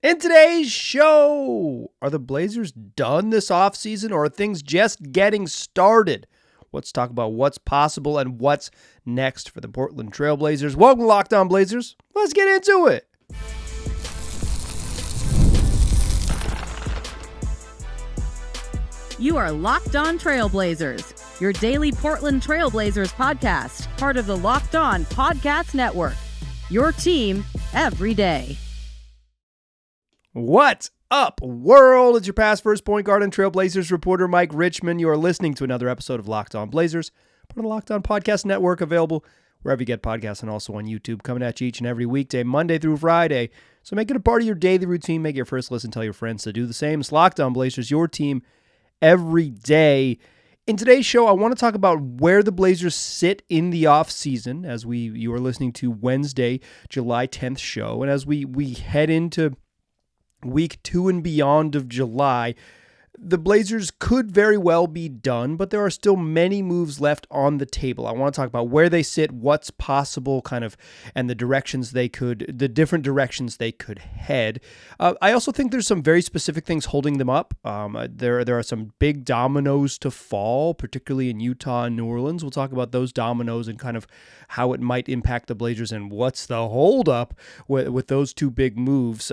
In today's show, are the Blazers done this offseason or are things just getting started? Let's talk about what's possible and what's next for the Portland Trail Blazers. Welcome to Locked On Blazers. Let's get into it. You are Locked On Trailblazers, your daily Portland Trailblazers podcast, part of the Locked On Podcast Network. Your team every day. What's up, world? It's your past first point guard and Trailblazers reporter, Mike Richmond. You are listening to another episode of Locked On Blazers, part of the Locked On Podcast Network, available wherever you get podcasts and also on YouTube, coming at you each and every weekday, Monday through Friday. So make it a part of your daily routine. Make it your first listen. Tell your friends to do the same. It's Locked On Blazers, your team every day. In today's show, I want to talk about where the Blazers sit in the offseason as you are listening to Wednesday, July 10th show. And as we head into week 2 and beyond of July, the Blazers could very well be done, but there are still many moves left on the table. I want to talk about where they sit, what's possible, and the different directions they could head. I also think there's some very specific things holding them up. There are some big dominoes to fall, particularly in Utah and New Orleans. We'll talk about those dominoes and kind of how it might impact the Blazers and what's the holdup with those two big moves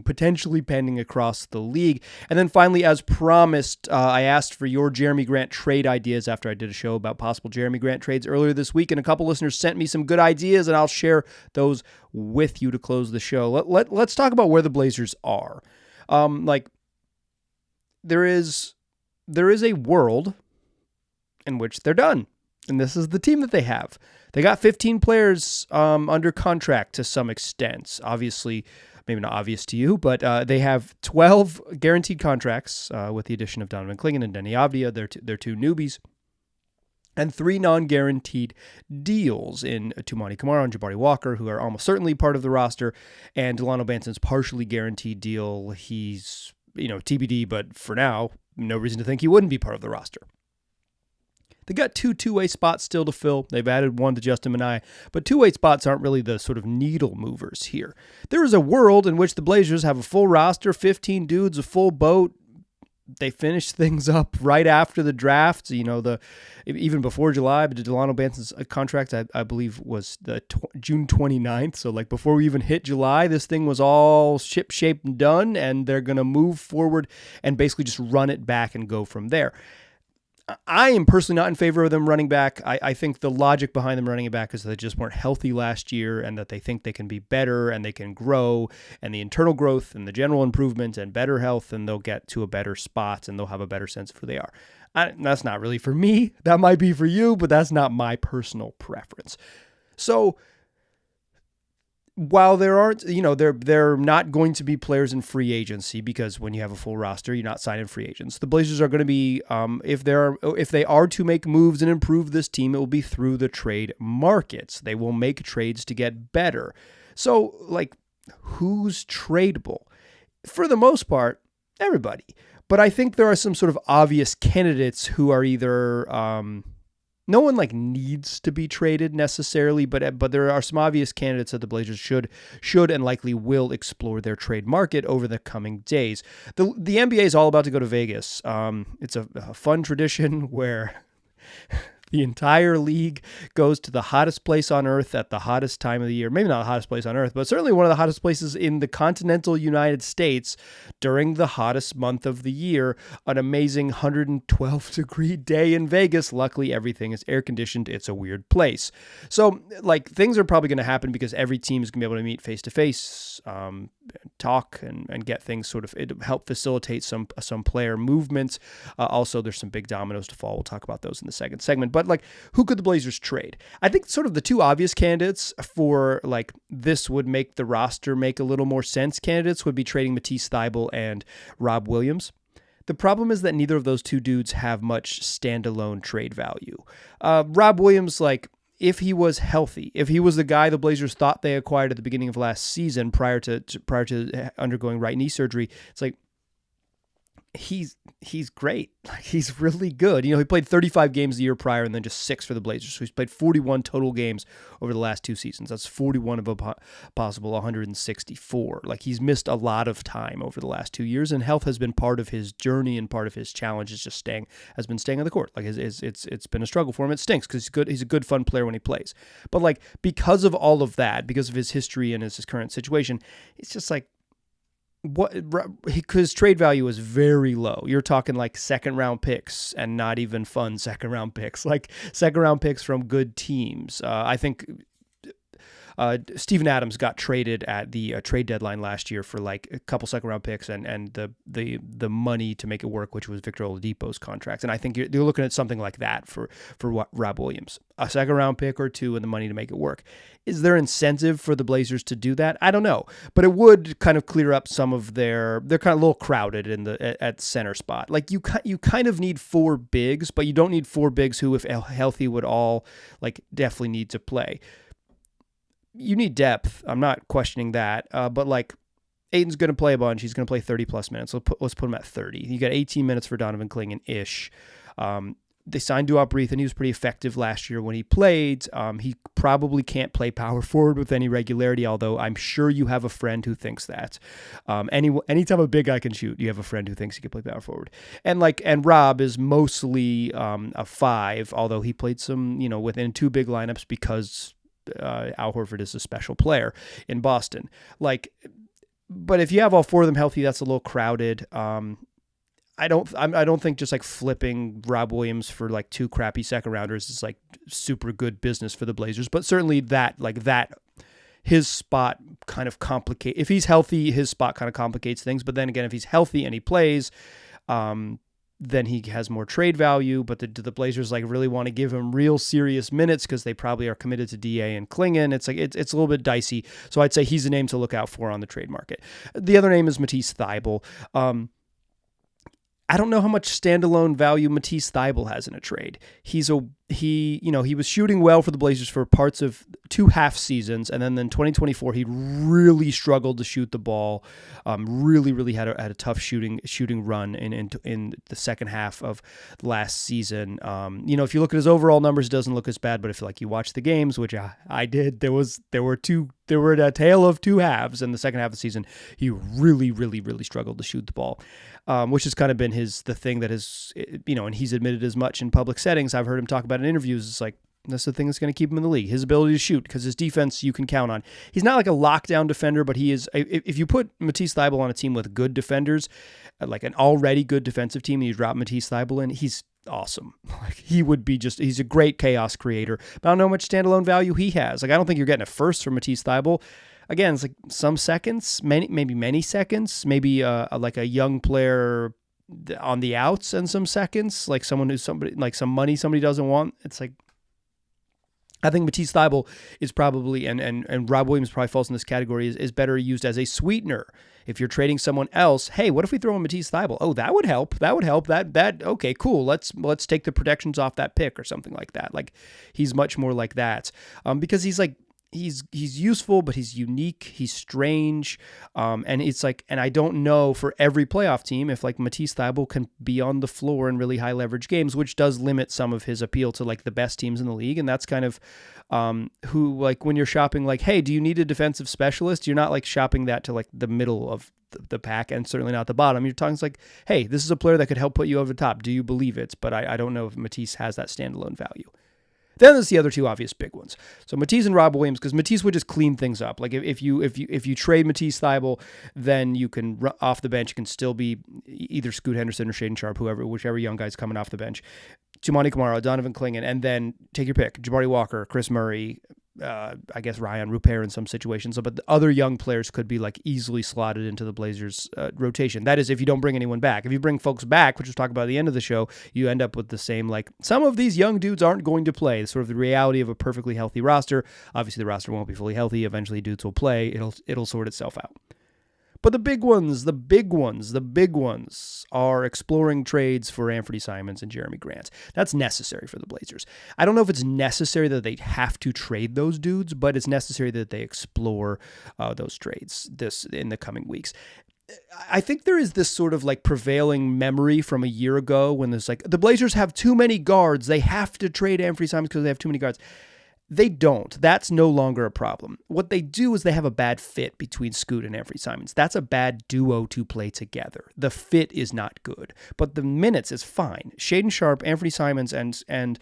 potentially pending across the league. And then finally, as promised, I asked for your Jerami Grant trade ideas after I did a show about possible Jerami Grant trades earlier this week, and a couple listeners sent me some good ideas, and I'll share those with you to close the show. Let's talk about where the Blazers are. There is a world in which they're done, and this is the team that they have. They got 15 players under contract to some extent. Obviously, maybe not obvious to you, but they have 12 guaranteed contracts with the addition of Donovan Clingan and Denny Avdia. They're two newbies. And 3 non-guaranteed deals in Tumani Kamara and Jabari Walker, who are almost certainly part of the roster, and Delano Banson's partially guaranteed deal. He's, TBD, but for now, no reason to think he wouldn't be part of the roster. They got 2 two-way spots still to fill. They've added 1 to Justin Minai, but two-way spots aren't really the sort of needle movers here. There is a world in which the Blazers have a full roster, 15 dudes, a full boat. They finished things up right after the draft. Even before July, but Delano Banson's contract, I believe, was the June 29th. So before we even hit July, this thing was all ship-shape and done, and they're going to move forward and basically just run it back and go from there. I am personally not in favor of them running back. I think the logic behind them running it back is that they just weren't healthy last year and that they think they can be better and they can grow, and the internal growth and the general improvement and better health, and they'll get to a better spot and they'll have a better sense of who they are. That's not really for me. That might be for you, but that's not my personal preference. So while there aren't, they're not going to be players in free agency, because when you have a full roster, you're not signing free agents. The Blazers are going to be, if they are to make moves and improve this team, it will be through the trade markets. They will make trades to get better. So, who's tradable? For the most part, everybody. But I think there are some sort of obvious candidates who are either no one needs to be traded necessarily, but there are some obvious candidates that the Blazers should and likely will explore their trade market over the coming days. The NBA is all about to go to Vegas. It's a fun tradition where the entire league goes to the hottest place on earth at the hottest time of the year. Maybe not the hottest place on earth, but certainly one of the hottest places in the continental United States during the hottest month of the year, an amazing 112-degree day in Vegas. Luckily, everything is air-conditioned. It's a weird place. So, things are probably going to happen because every team is going to be able to meet face-to-face, talk, and get things it help facilitate some player movements. Also, there's some big dominoes to fall. We'll talk about those in the second segment. But who could the Blazers trade? I think sort of the two obvious candidates for this would make the roster make a little more sense. Candidates would be trading Matisse Thybulle and Rob Williams. The problem is that neither of those two dudes have much standalone trade value. Rob Williams, if he was healthy, if he was the guy the Blazers thought they acquired at the beginning of last season prior to undergoing right knee surgery, it's he's great. Like, he's really good. He played 35 games the year prior and then just 6 for the Blazers. So he's played 41 total games over the last 2 seasons. That's 41 of a possible 164. Like, he's missed a lot of time over the last 2 years, and health has been part of his journey and part of his challenge is just staying on the court. Like, it's been a struggle for him. It stinks because he's a good, fun player when he plays. But like, because of all of that, because of his history and his current situation, it's just like, because trade value is very low. You're talking like second round picks and not even fun second round picks, like second round picks from good teams. I think Steven Adams got traded at the trade deadline last year for like a couple second round picks and the money to make it work, which was Victor Oladipo's contract. And I think you're looking at something like that for Rob Williams, a second round pick or 2 and the money to make it work. Is there incentive for the Blazers to do that? I don't know, but it would kind of clear up some of they're kind of a little crowded at center spot. Like, you kind of need 4 bigs, but you don't need 4 bigs who, if healthy, would all like definitely need to play. You need depth. I'm not questioning that. But like, Ayton's going to play a bunch. He's going to play 30 plus minutes. Let's put him at 30. You got 18 minutes for Donovan Clingan-ish. They signed Duop Breath, and he was pretty effective last year when he played. He probably can't play power forward with any regularity, although I'm sure you have a friend who thinks that. Anytime a big guy can shoot, you have a friend who thinks he can play power forward. And Rob is mostly a 5, although he played some, within 2 big lineups because Al Horford is a special player in Boston. Like, but if you have all 4 of them healthy, that's a little crowded. I don't think just like flipping Rob Williams for like 2 crappy second rounders is like super good business for the Blazers. But certainly his spot kind of if he's healthy, his spot kind of complicates things. But then again, if he's healthy and he plays, then he has more trade value. But do the Blazers like really want to give him real serious minutes because they probably are committed to DA and Clingan? It's like it's a little bit dicey. So I'd say he's a name to look out for on the trade market. The other name is Matisse Thybulle. I don't know how much standalone value Matisse Thybulle has in a trade. He was shooting well for the Blazers for parts of 2 half seasons, and then in 2024 he really struggled to shoot the ball. Really had a tough shooting run in the second half of last season. If you look at his overall numbers, it doesn't look as bad. But if you watch the games, which I did, there were a tale of 2 halves. In the second half of the season, he really struggled to shoot the ball, which has kind of been the thing that is, and he's admitted as much in public settings. I've heard him talk about in interviews. It's like, that's the thing that's going to keep him in the league, his ability to shoot, because his defense you can count on. He's not like a lockdown defender, but he is. If you put Matisse Thybulle on a team with good defenders, like an already good defensive team, and you drop Matisse Thybulle in, he's awesome. Like, he would be he's a great chaos creator. But I don't know how much standalone value he has. Like, I don't think you're getting a first from Matisse Thybulle. Again, it's like some seconds, maybe many seconds, maybe like a young player on the outs and some seconds, like some money somebody doesn't want. It's like, I think Matisse Thybulle is probably, and Rob Williams probably falls in this category, is better used as a sweetener. If you're trading someone else, hey, what if we throw in Matisse Thybulle? Oh, that would help. Okay, cool. Let's take the protections off that pick or something like that. Like, he's much more like that, because he's like, he's useful, but he's unique. He's strange. And it's like, and I don't know for every playoff team if like Matisse Thybulle can be on the floor in really high leverage games, which does limit some of his appeal to like the best teams in the league. And that's kind of who, like, when you're shopping, like, hey, do you need a defensive specialist? You're not like shopping that to like the middle of the pack, and certainly not the bottom. You're talking like, hey, this is a player that could help put you over the top. Do you believe it? But I don't know if Matisse has that standalone value. Then there's the other 2 obvious big ones. So Matisse and Rob Williams, because Matisse would just clean things up. Like, if you trade Matisse Thybulle, then you can off the bench. You can still be either Scoot Henderson or Shaedon Sharpe, whichever young guy's coming off the bench. Tumani Kamara, Donovan Clingan, and then take your pick: Jabari Walker, Chris Murray, I guess Ryan Rupert in some situations. But the other young players could be like easily slotted into the Blazers rotation. That is, if you don't bring anyone back. If you bring folks back, which we'll talk about at the end of the show, you end up with the same, like, some of these young dudes aren't going to play. Sort of the reality of a perfectly healthy roster. Obviously, the roster won't be fully healthy. Eventually, dudes will play. It'll sort itself out. But the big ones are exploring trades for Anthony Simons and Jerami Grant. That's necessary for the Blazers. I don't know if it's necessary that they have to trade those dudes, but it's necessary that they explore those trades in the coming weeks. I think there is this sort of like prevailing memory from a year ago when there's like, the Blazers have too many guards. They have to trade Anthony Simons because they have too many guards. They don't. That's no longer a problem. What they do is they have a bad fit between Scoot and Anthony Simons. That's a bad duo to play together. The fit is not good, but the minutes is fine. Shaedon Sharpe, Anthony Simons, and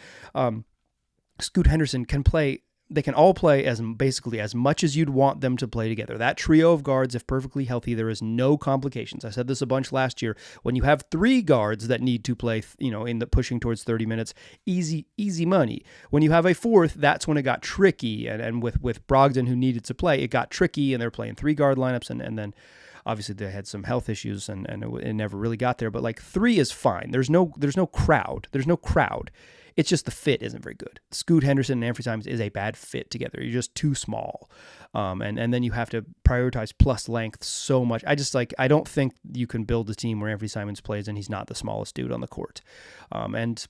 Scoot Henderson can play. They can all play as basically as much as you'd want them to play together. That trio of guards, if perfectly healthy, there is no complications. I said this a bunch last year. When you have three guards that need to play, in the pushing towards 30 minutes, easy money. When you have a fourth, that's when it got tricky. And with Brogdon, who needed to play, it got tricky, and they're playing 3 guard lineups, and then obviously they had some health issues, and it never really got there. But like 3 is fine. There's no crowd. There's no crowd. It's just the fit isn't very good. Scoot Henderson and Anthony Simons is a bad fit together. You're just too small. And then you have to prioritize plus length so much. I don't think you can build a team where Anthony Simons plays and he's not the smallest dude on the court. And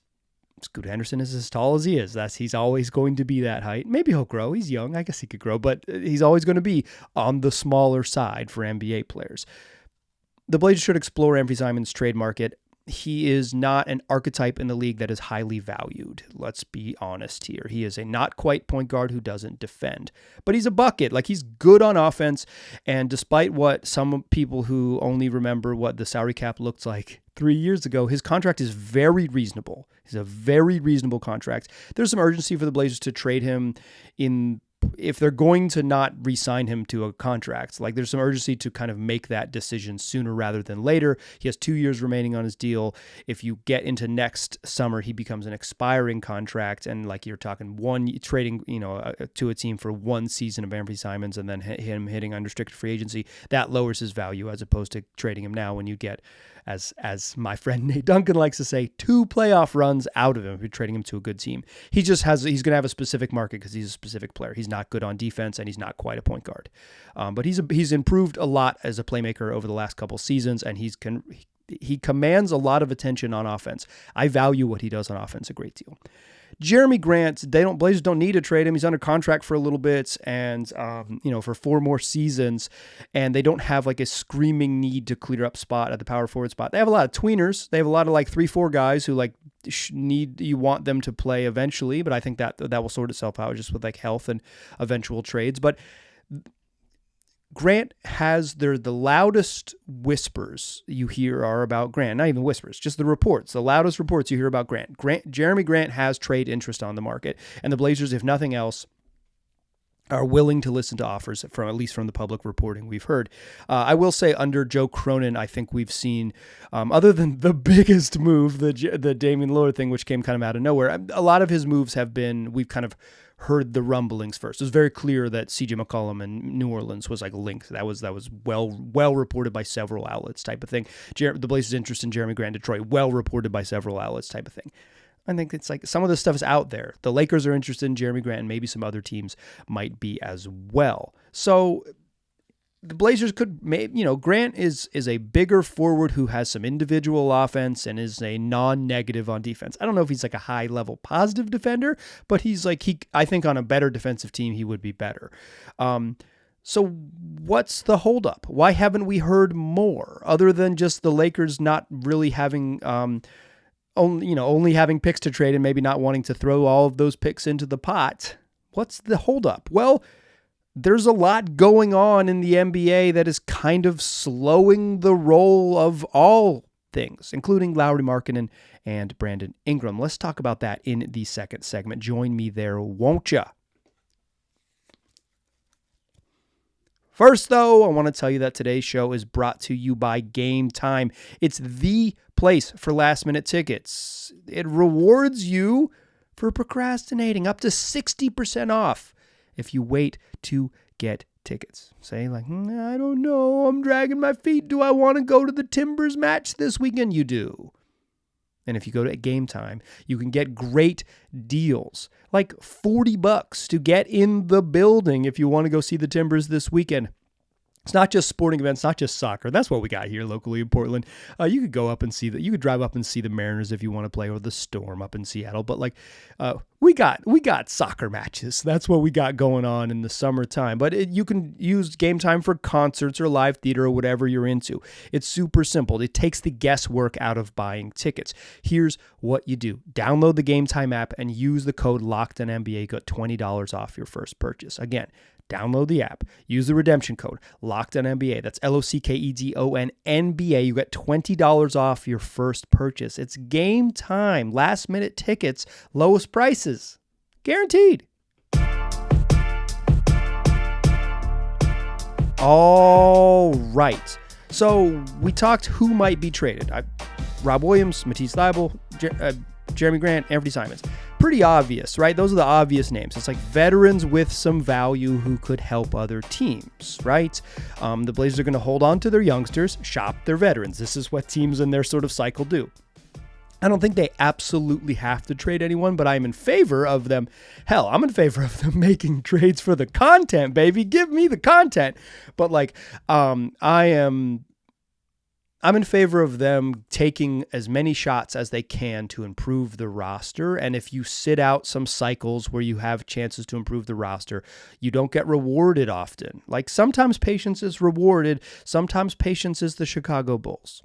Scoot Henderson is as tall as he is. He's always going to be that height. Maybe he'll grow. He's young. I guess he could grow, but he's always going to be on the smaller side for NBA players. The Blazers should explore Anthony Simons' trade market. He is not an archetype in the league that is highly valued. Let's be honest here. He is a not quite point guard who doesn't defend, but he's a bucket. Like, he's good on offense. And despite what some people who only remember what the salary cap looked like 3 years ago, his contract is very reasonable. It's a very reasonable contract. There's some urgency for the Blazers to trade him if they're going to not re-sign him to a contract. Like, there's some urgency to kind of make that decision sooner rather than later. He has 2 years remaining on his deal. If you get into next summer, he becomes an expiring contract, and like you're talking trading, to a team for 1 season of Anthony Simons and then him hitting unrestricted free agency. That lowers his value as opposed to trading him now when you get, as my friend Nate Duncan likes to say, 2 playoff runs out of him if you're trading him to a good team. He's going to have a specific market because he's a specific player. He's not good on defense, and he's not quite a point guard. But he's improved a lot as a playmaker over the last couple seasons, and he commands a lot of attention on offense. I value what he does on offense a great deal. Jerami Grant, Blazers don't need to trade him. He's under contract for a little bit, and for 4 more seasons, and they don't have like a screaming need to clear up spot at the power forward spot. They have a lot of tweeners. They have a lot of like 3-4 guys who like you want them to play eventually, but I think that will sort itself out just with like health and eventual trades. But Grant has the loudest whispers you hear are about Grant. Not even whispers, just the reports. The loudest reports you hear about Grant. Jerami Grant has trade interest on the market, and the Blazers, if nothing else, are willing to listen to offers from at least from the public reporting we've heard. I will say under Joe Cronin, I think we've seen, other than the biggest move, the Damian Lillard thing, which came kind of out of nowhere, a lot of his moves have been, we've kind of heard the rumblings first. It was very clear that CJ McCollum in New Orleans was like linked. That was well reported by several outlets type of thing. The Blazers' interest in Jerami Grant, Detroit, well reported by several outlets type of thing. I think it's like some of this stuff is out there. The Lakers are interested in Jerami Grant, and maybe some other teams might be as well. So the Blazers could, Grant is a bigger forward who has some individual offense and is a non-negative on defense. I don't know if he's like a high-level positive defender, but he's like, I think on a better defensive team, he would be better. So what's the holdup? Why haven't we heard more other than just the Lakers not really having, only having picks to trade and maybe not wanting to throw all of those picks into the pot? What's the holdup? Well, there's a lot going on in the NBA that is kind of slowing the roll of all things, including Lauri Markkanen and Brandon Ingram. Let's talk about that in the second segment. Join me there, won't ya? First, though, I want to tell you that today's show is brought to you by Gametime. It's the place for last-minute tickets. It rewards you for procrastinating, up to 60% off if you wait to get tickets. Say like, I don't know, I'm dragging my feet. Do I want to go to the Timbers match this weekend? You do. And if you go to Gametime, you can get great deals, like $40 to get in the building if you want to go see the Timbers this weekend. It's not just sporting events, not just soccer. That's what we got here locally in Portland. You could go up and see that. You could drive up and see the Mariners if you want to play, or the Storm up in Seattle. But like, we got soccer matches. That's what we got going on in the summertime. But you can use Gametime for concerts or live theater or whatever you're into. It's super simple. It takes the guesswork out of buying tickets. Here's what you do: download the Gametime app and use the code LOCKEDONNBA. Got $20 off your first purchase. Again, download the app, use the redemption code LOCKEDONNBA. That's LOCKEDONNBA. You get $20 off your first purchase. It's Gametime, last minute tickets, lowest prices, guaranteed. All right. So we talked who might be traded. Rob Williams, Matisse Thybulle, Jerami Grant, Anthony Simons. Pretty obvious, right? Those are the obvious names. It's like veterans with some value who could help other teams, right? The Blazers are going to hold on to their youngsters, shop their veterans. This is what teams in their sort of cycle do. I don't think they absolutely have to trade anyone, but I'm in favor of them. Hell, I'm in favor of them making trades for the content, baby. Give me the content. But like, I'm in favor of them taking as many shots as they can to improve the roster. And if you sit out some cycles where you have chances to improve the roster, you don't get rewarded often. Like sometimes patience is rewarded. Sometimes patience is the Chicago Bulls.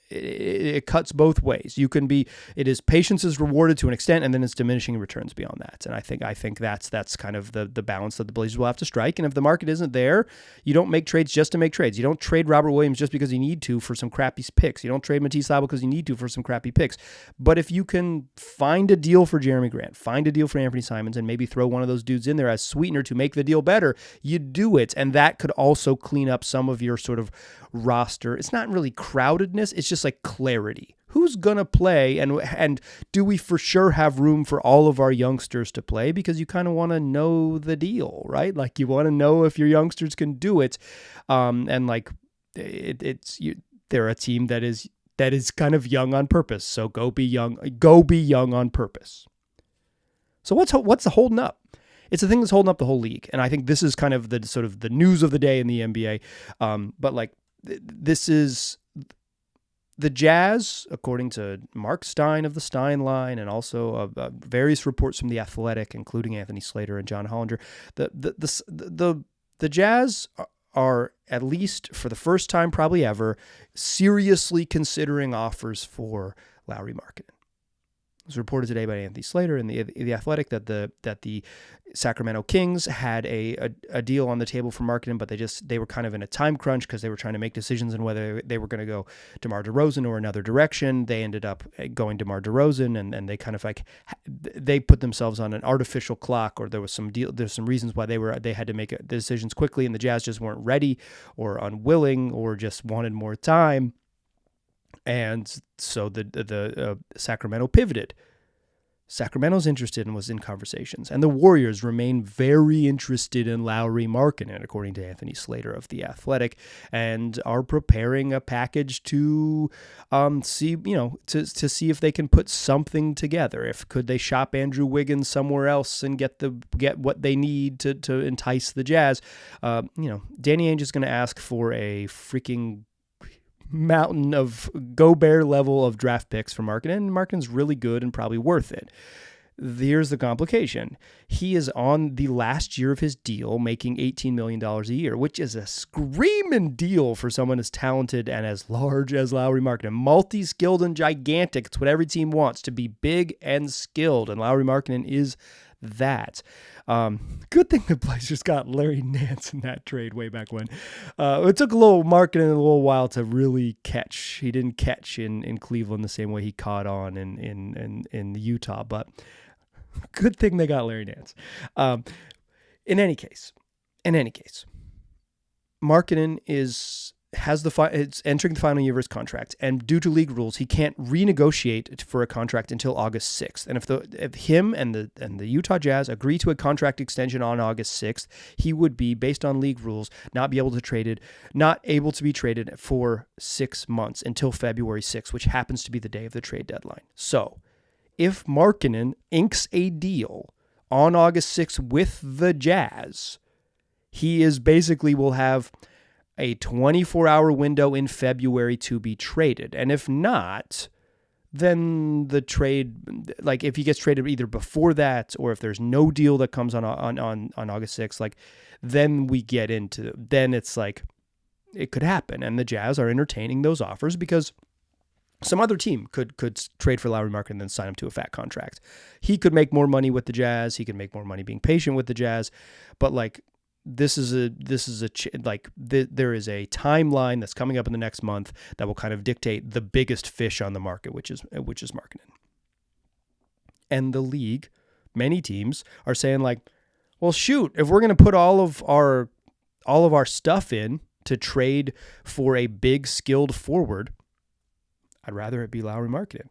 It cuts both ways. It is patience is rewarded to an extent, and then it's diminishing returns beyond that. And I think that's kind of the balance that the Blazers will have to strike. And if the market isn't there, you don't make trades just to make trades. You don't trade Robert Williams just because you need to for some crappy picks. You don't trade Matisse Thybulle because you need to for some crappy picks. But if you can find a deal for Jerami Grant, find a deal for Anthony Simons, and maybe throw one of those dudes in there as sweetener to make the deal better, you do it. And that could also clean up some of your sort of roster. It's not really crowdedness. It's just like clarity. Who's going to play, and do we for sure have room for all of our youngsters to play? Because you kind of want to know the deal, right? Like you want to know if your youngsters can do it. And like they're a team that is kind of young on purpose. So go be young on purpose. So what's the holding up? It's the thing that's holding up the whole league. And I think this is kind of the sort of the news of the day in the NBA. But like this is the Jazz, according to Mark Stein of the Stein Line, and also various reports from The Athletic, including Anthony Slater and John Hollinger, the Jazz are, at least for the first time probably ever, seriously considering offers for Lauri Markkanen. It was reported today by Anthony Slater in the Athletic that the Sacramento Kings had a deal on the table for Markkanen, but they were kind of in a time crunch because they were trying to make decisions on whether they were going to go DeMar DeRozan or another direction. They ended up going DeMar DeRozan, and they kind of like they put themselves on an artificial clock, or there's some reasons why they had to make decisions quickly, and the Jazz just weren't ready or unwilling or just wanted more time. And so the Sacramento pivoted. Sacramento's interested and was in conversations. And the Warriors remain very interested in Lauri Markkanen, according to Anthony Slater of The Athletic, and are preparing a package to see if they can put something together. Could they shop Andrew Wiggins somewhere else and get what they need to entice the Jazz? Danny Ainge is going to ask for a freaking mountain of Gobert level of draft picks for Markkanen, and Markkanen's really good and probably worth it. Here's the complication. He is on the last year of his deal, making $18 million a year, which is a screaming deal for someone as talented and as large as Lauri Markkanen. Multi-skilled and gigantic. It's what every team wants, to be big and skilled, and Lauri Markkanen is that. Good thing the Blazers got Larry Nance in that trade way back when. It took Markkanen a little while to really catch. He didn't catch in Cleveland the same way he caught on in Utah, but good thing they got Larry Nance. In any case, Markkanen is entering the final year of his contract, and due to league rules, he can't renegotiate for a contract until August 6th. And if him and the Utah Jazz agree to a contract extension on August 6th, he would be, based on league rules, not able to be traded for 6 months until February 6th, which happens to be the day of the trade deadline. So, if Markkanen inks a deal on August 6th with the Jazz, he is basically will have a 24-hour window in February to be traded. And if not, then the trade, like if he gets traded either before that or if there's no deal that comes on August 6th, like then we get into, then it's like it could happen. And the Jazz are entertaining those offers because some other team could trade for Lauri Markkanen and then sign him to a fat contract. He could make more money with the Jazz. He could make more money being patient with the Jazz. But like there is a timeline that's coming up in the next month that will kind of dictate the biggest fish on the market, which is Markkanen. And the league, many teams are saying like, well, shoot, if we're going to put all of our stuff in to trade for a big skilled forward, I'd rather it be Lauri Markkanen,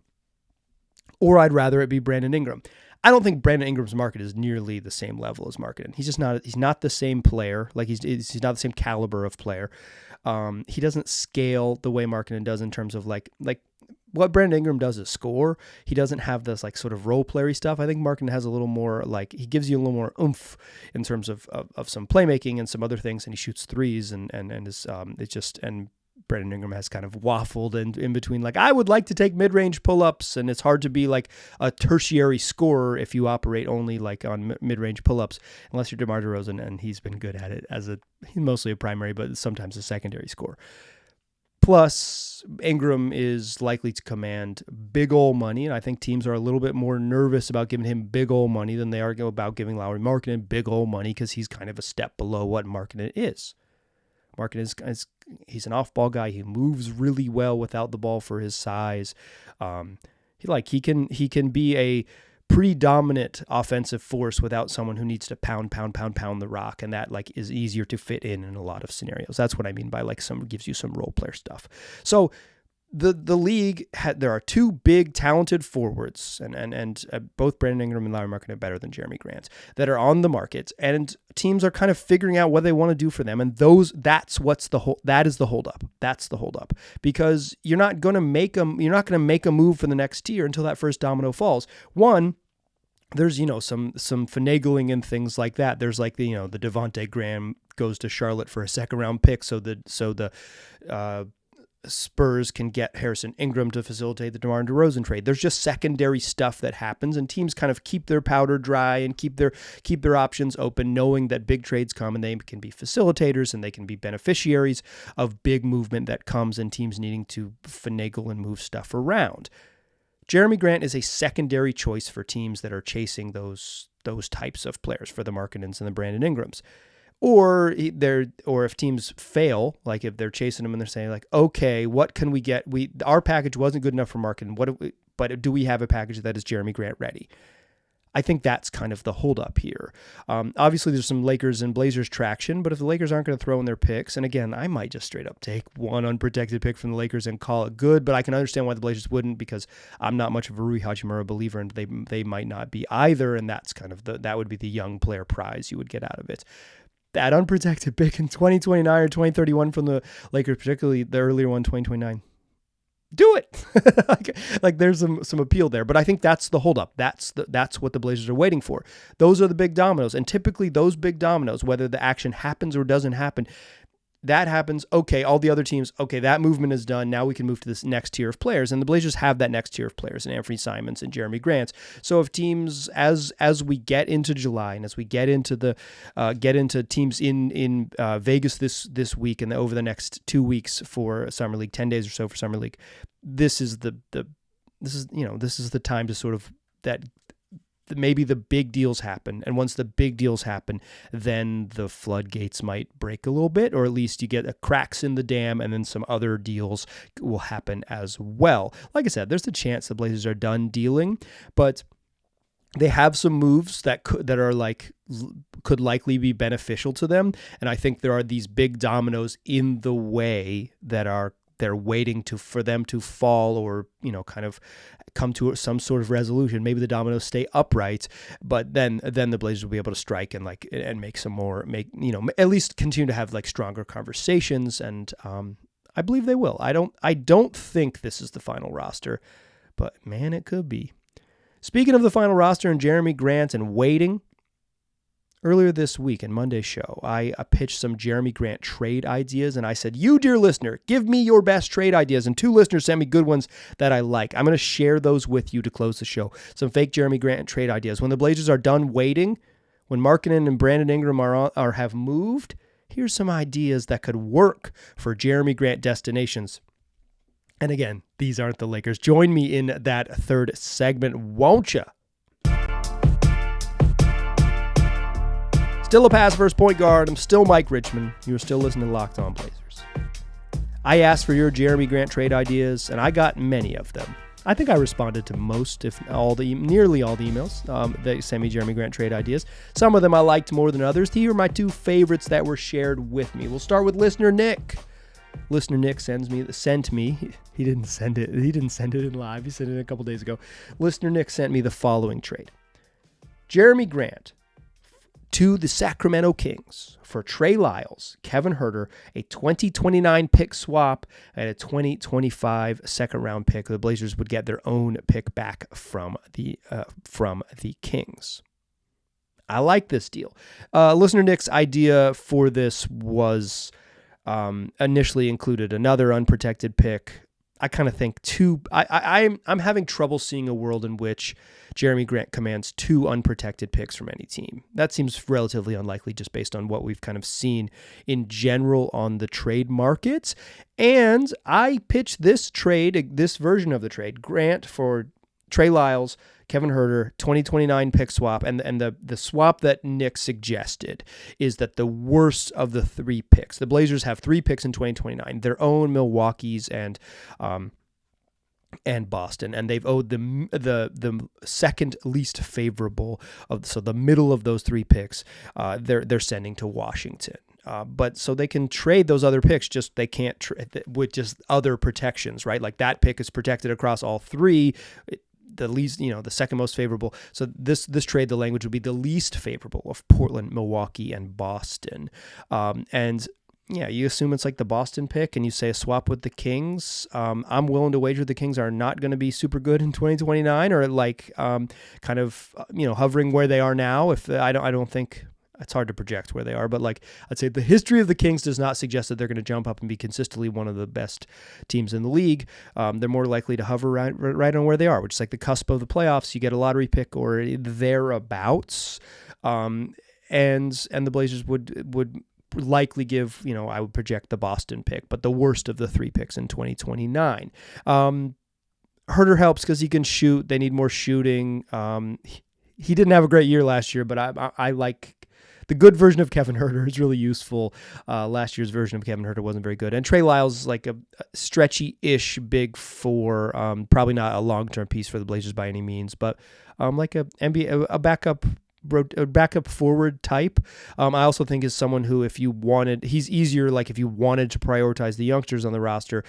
or I'd rather it be Brandon Ingram. I don't think Brandon Ingram's market is nearly the same level as Markkanen. He's just not. He's not the same player. Like he's not the same caliber of player. He doesn't scale the way Markkanen does in terms of like what Brandon Ingram does is score. He doesn't have this like sort of role playery stuff. I think Markkanen has a little more like he gives you a little more oomph in terms of some playmaking and some other things, and he shoots threes and is it's just and. Brandon Ingram has kind of waffled in between, like, I would like to take mid-range pull-ups, and it's hard to be like a tertiary scorer if you operate only like on mid-range pull-ups, unless you're DeMar DeRozan, and he's been good at it he's mostly a primary, but sometimes a secondary scorer. Plus, Ingram is likely to command big ol' money, and I think teams are a little bit more nervous about giving him big ol' money than they are about giving Lauri Markkanen big ol' money because he's kind of a step below what Markkanen is. Markkanen he's an off-ball guy. He moves really well without the ball for his size. He can be a pretty dominant offensive force without someone who needs to pound the rock, and that like is easier to fit in a lot of scenarios. That's what I mean by like gives you some role player stuff. So the league there are two big talented forwards, and both Brandon Ingram and Lauri Markkanen are better than Jerami Grant that are on the market, and teams are kind of figuring out what they want to do for them, and that is the holdup. That's the holdup because you're not going to make a move for the next tier until that first domino falls. One, there's some finagling and things like that. There's like the Devontae Graham goes to Charlotte for a second round pick, so the Spurs can get Harrison Ingram to facilitate the DeMar DeRozan trade. There's just secondary stuff that happens, and teams kind of keep their powder dry and keep their options open, knowing that big trades come and they can be facilitators and they can be beneficiaries of big movement that comes and teams needing to finagle and move stuff around. Jerami Grant is a secondary choice for teams that are chasing those types of players, for the Markkanens and the Brandon Ingrams. Or if teams fail, like if they're chasing them and they're saying like, okay, what can we get? Our package wasn't good enough for Markkanen. But do we have a package that is Jerami Grant ready? I think that's kind of the holdup here. Obviously, there's some Lakers and Blazers traction, but if the Lakers aren't going to throw in their picks, and again, I might just straight up take one unprotected pick from the Lakers and call it good, but I can understand why the Blazers wouldn't, because I'm not much of a Rui Hachimura believer, and they might not be either, and that's kind of that would be the young player prize you would get out of it. That unprotected pick in 2029 or 2031 from the Lakers, particularly the earlier one, 2029. Do it. like there's some appeal there, but I think that's the holdup. That's what the Blazers are waiting for. Those are the big dominoes, and typically those big dominoes, whether the action happens or doesn't happen, that happens. Okay, all the other teams. Okay, that movement is done. Now we can move to this next tier of players, and the Blazers have that next tier of players in Anthony Simons and Jerami Grant. So if teams, as we get into July and as we get into teams in Vegas this week and over the next 2 weeks for Summer League, 10 days or so for Summer League, this is the time to sort of that. Maybe the big deals happen, and once the big deals happen, then the floodgates might break a little bit, or at least you get cracks in the dam, and then some other deals will happen as well. Like I said, there's a chance the Blazers are done dealing, but they have some moves that could likely be beneficial to them, and I think there are these big dominoes in the way that they're waiting for them to fall, or kind of come to some sort of resolution. Maybe the dominoes stay upright, but then the Blazers will be able to strike and make some more, at least continue to have like stronger conversations, and I believe they will. I don't think this is the final roster, but man, it could be. Speaking of the final roster and Jerami Grant and waiting, Earlier this week in Monday's show, I pitched some Jerami Grant trade ideas, and I said, you, dear listener, give me your best trade ideas. And 2 listeners sent me good ones that I like. I'm going to share those with you to close the show. Some fake Jerami Grant trade ideas. When the Blazers are done waiting, when Markkanen and Brandon Ingram have moved, here's some ideas that could work for Jerami Grant destinations. And again, these aren't the Lakers. Join me in that third segment, won't you? Still a pass first point guard. I'm still Mike Richmond. You're still listening to Locked On Blazers. I asked for your Jerami Grant trade ideas, and I got many of them. I think I responded to most, if nearly all the emails that sent me Jerami Grant trade ideas. Some of them I liked more than others. Here are my 2 favorites that were shared with me. We'll start with listener Nick. Listener Nick sent me. He didn't send it. He didn't send it in live. He sent it a couple days ago. Listener Nick sent me the following trade: Jerami Grant to the Sacramento Kings for Trey Lyles, Kevin Huerter, a 2029 pick swap, and a 2025 second-round pick. The Blazers would get their own pick back from the Kings. I like this deal. Listener Nick's idea for this was initially included another unprotected pick. I kind of think I'm having trouble seeing a world in which Jerami Grant commands 2 unprotected picks from any team. That seems relatively unlikely just based on what we've kind of seen in general on the trade markets. And I pitched this version of the trade: Grant for Trey Lyles, Kevin Huerter, 2029 pick swap. And the swap that Nick suggested is that the worst of the 3 picks, the Blazers have 3 picks in 2029, their own, Milwaukee's, and Boston, and they've owed the second least favorable so the middle of those 3 picks, they're sending to Washington. But so they can trade those other picks, just they can't with just other protections, right? Like that pick is protected across all 3. The least, the second most favorable. So this trade, the language would be the least favorable of Portland, Milwaukee, and Boston. And yeah, you assume it's like the Boston pick and you say a swap with the Kings. I'm willing to wager the Kings are not going to be super good in 2029, or kind of hovering where they are now. If I don't think it's hard to project where they are, but I'd say the history of the Kings does not suggest that they're going to jump up and be consistently one of the best teams in the league. They're more likely to hover right on where they are, which is like the cusp of the playoffs. You get a lottery pick or thereabouts, and the Blazers would likely give, I would project the Boston pick, but the worst of the 3 picks in 2029. Huerter helps because he can shoot. They need more shooting. He didn't have a great year last year, but I like the good version of Kevin Huerter is really useful. Last year's version of Kevin Huerter wasn't very good. And Trey Lyles is like a stretchy-ish big 4, probably not a long-term piece for the Blazers by any means, but like a NBA, a backup forward type. I also think is someone who, he's easier, like if you wanted to prioritize the youngsters on the roster.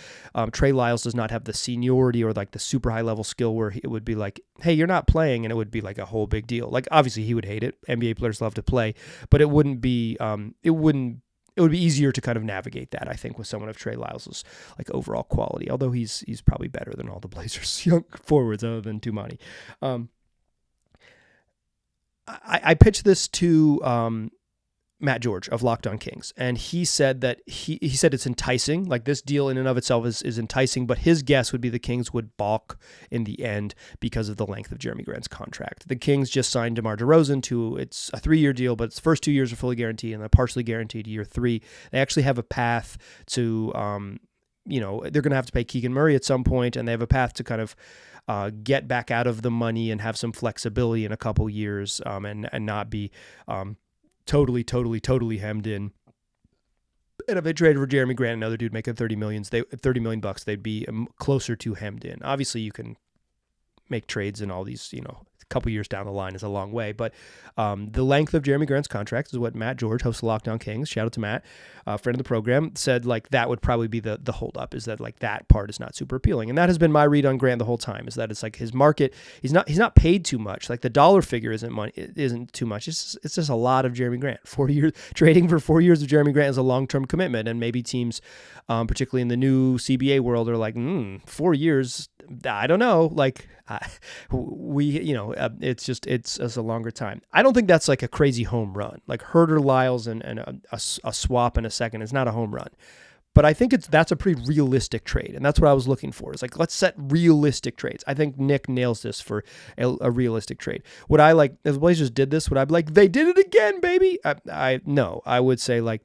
Trey Lyles does not have the seniority or like the super high level skill where it would be like, hey, you're not playing, and it would be like a whole big deal. Like obviously he would hate it. NBA players love to play, but it would be easier to kind of navigate that, I think, with someone of Trey Lyles' like overall quality, although he's probably better than all the Blazers young forwards other than Tumani. I pitched this to Matt George of Locked On Kings, and he said that he said it's enticing. Like this deal in and of itself is enticing, but his guess would be the Kings would balk in the end because of the length of Jerami Grant's contract. The Kings just signed DeMar DeRozan it's a 3-year deal, but its first 2 years are fully guaranteed and they're partially guaranteed year 3. They actually have a path to, they're going to have to pay Keegan Murray at some point, and they have a path to kind of get back out of the money and have some flexibility in a couple years, and not be totally hemmed in. And if they traded for Jerami Grant, another dude making $30 million bucks, they'd be closer to hemmed in. Obviously, you can make trades in all these, a couple years down the line is a long way, but the length of Jerami Grant's contract is what Matt George, host of Lockdown Kings, shout out to Matt, friend of the program, said like that would probably be the holdup, is that like that part is not super appealing. And that has been my read on Grant the whole time, is that it's like his market, he's not paid too much. Like the dollar figure isn't too much. It's just a lot of Jerami Grant. 4 years trading for 4 years of Jerami Grant is a long-term commitment, and maybe teams, particularly in the new CBA world, are like, 4 years, I don't know. Like it's a longer time. I don't think that's like a crazy home run. Like Herter, Lyles, and a swap in a second is not a home run. But I think that's a pretty realistic trade, and that's what I was looking for. It's like, let's set realistic trades. I think Nick nails this for a realistic trade. Would I like, if the Blazers did this, would I be like, they did it again, baby? No, I would say like,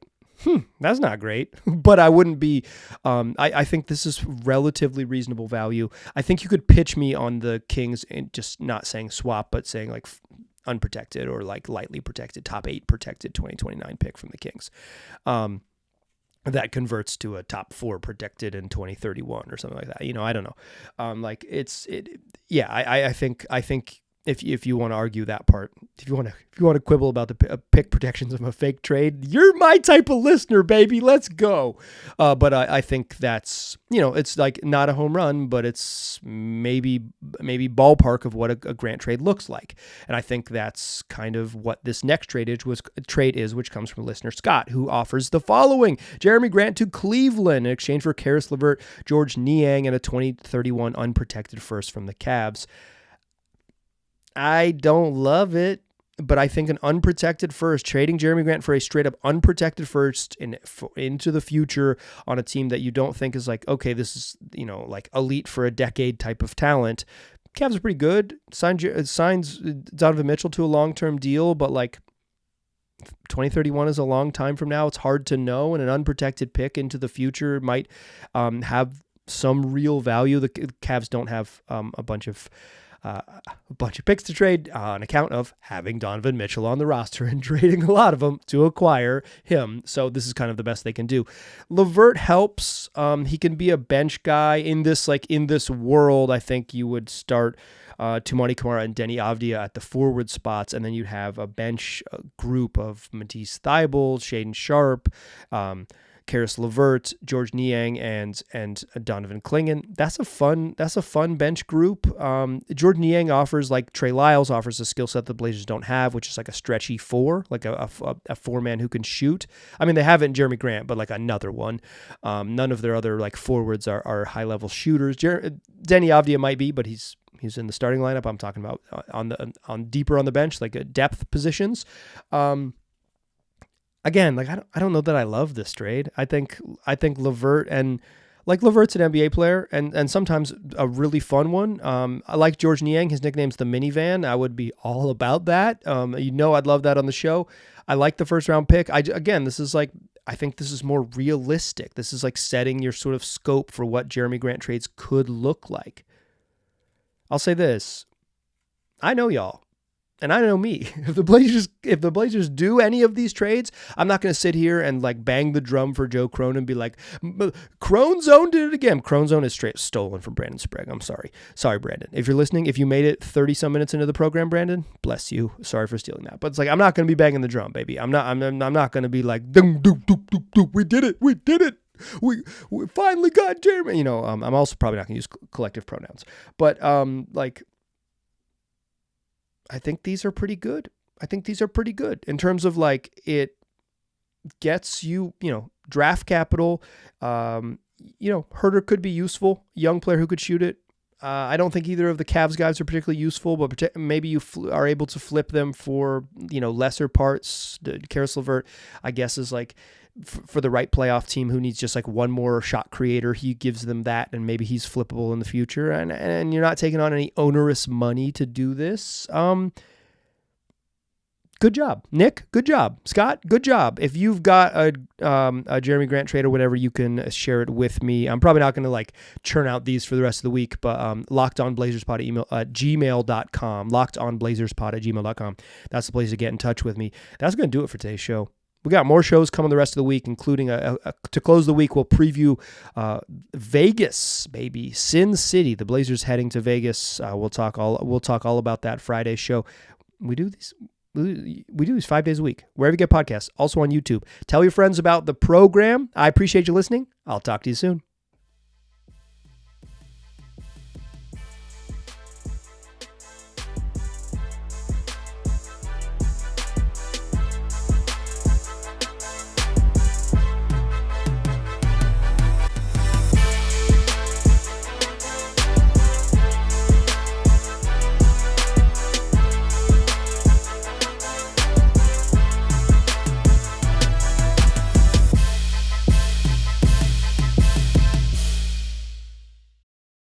that's not great, but I wouldn't be, I think this is relatively reasonable value. I think you could pitch me on the Kings and just not saying swap, but saying like unprotected or like lightly protected, top 8 protected 2029 pick from the Kings. That converts to a top 4 protected in 2031 or something like that. I don't know. I think if you want to argue that part, if you want to quibble about the pick protections of a fake trade, you're my type of listener, baby. Let's go. But I think that's, it's like not a home run, but it's maybe ballpark of what a Grant trade looks like. And I think that's kind of what this next trade is, which comes from listener Scott, who offers the following: Jerami Grant to Cleveland in exchange for Karis LeVert, George Niang, and a 2031 unprotected first from the Cavs. I don't love it, but I think an unprotected first, trading Jerami Grant for a straight up unprotected first into the future on a team that you don't think is like, okay, this is, like elite for a decade type of talent. Cavs are pretty good. Signs Donovan Mitchell to a long-term deal, but like 2031 is a long time from now. It's hard to know, and an unprotected pick into the future might have some real value. The Cavs don't have a bunch of picks to trade on account of having Donovan Mitchell on the roster and trading a lot of them to acquire him. So this is kind of the best they can do. LeVert helps. He can be a bench guy in this world. I think you would start Toumani Camara and Deni Avdija at the forward spots, and then you'd have a bench group of Matisse Thybulle, Shaedon Sharpe, Karis LeVert, George Niang, and Donovan Clingan. That's a fun bench group. George Niang offers, like Trey Lyles offers, a skill set the Blazers don't have, which is like a stretchy 4, like a 4-man who can shoot. I mean, they have it in Jerami Grant, but like another one. None of their other like forwards are high level shooters. Deni Avdija might be, but he's in the starting lineup. I'm talking about on deeper on the bench, like depth positions. Again, like I don't know that I love this trade. I think LeVert, and like LeVert's an NBA player and sometimes a really fun one. I like George Niang. His nickname's the minivan. I would be all about that. I'd love that on the show. I like the first round pick. I think this is more realistic. This is like setting your sort of scope for what Jerami Grant trades could look like. I'll say this. I know y'all. And I know me. If the Blazers do any of these trades, I'm not going to sit here and like bang the drum for Joe Crone and be like, Crone Zone did it again. Crone Zone is straight stolen from Brandon Sprague. I'm sorry. Sorry, Brandon. If you're listening, if you made it 30 some minutes into the program, Brandon, bless you. Sorry for stealing that. But it's like, I'm not going to be banging the drum, baby. I'm not going to be like, we did it. We did it. We finally got Jeremy. I'm also probably not going to use collective pronouns, but I think these are pretty good. In terms of like, it gets you, draft capital. Herter could be useful. Young player who could shoot it. I don't think either of the Cavs guys are particularly useful, but maybe you are able to flip them for, lesser parts. Karis LeVert, I guess, is like for the right playoff team who needs just like one more shot creator. He gives them that, and maybe he's flippable in the future. And you're not taking on any onerous money to do this. Good job, Nick. Good job, Scott. Good job. If you've got a Jerami Grant trade or whatever, you can share it with me. I'm probably not going to like churn out these for the rest of the week, but LockedOnBlazersPod at gmail.com. LockedOnBlazersPod@gmail.com. That's the place to get in touch with me. That's going to do it for today's show. We got more shows coming the rest of the week, including to close the week. We'll preview Vegas, baby, Sin City. The Blazers heading to Vegas. We'll talk all about that Friday show. We do these 5 days a week, wherever you get podcasts, also on YouTube. Tell your friends about the program. I appreciate you listening. I'll talk to you soon.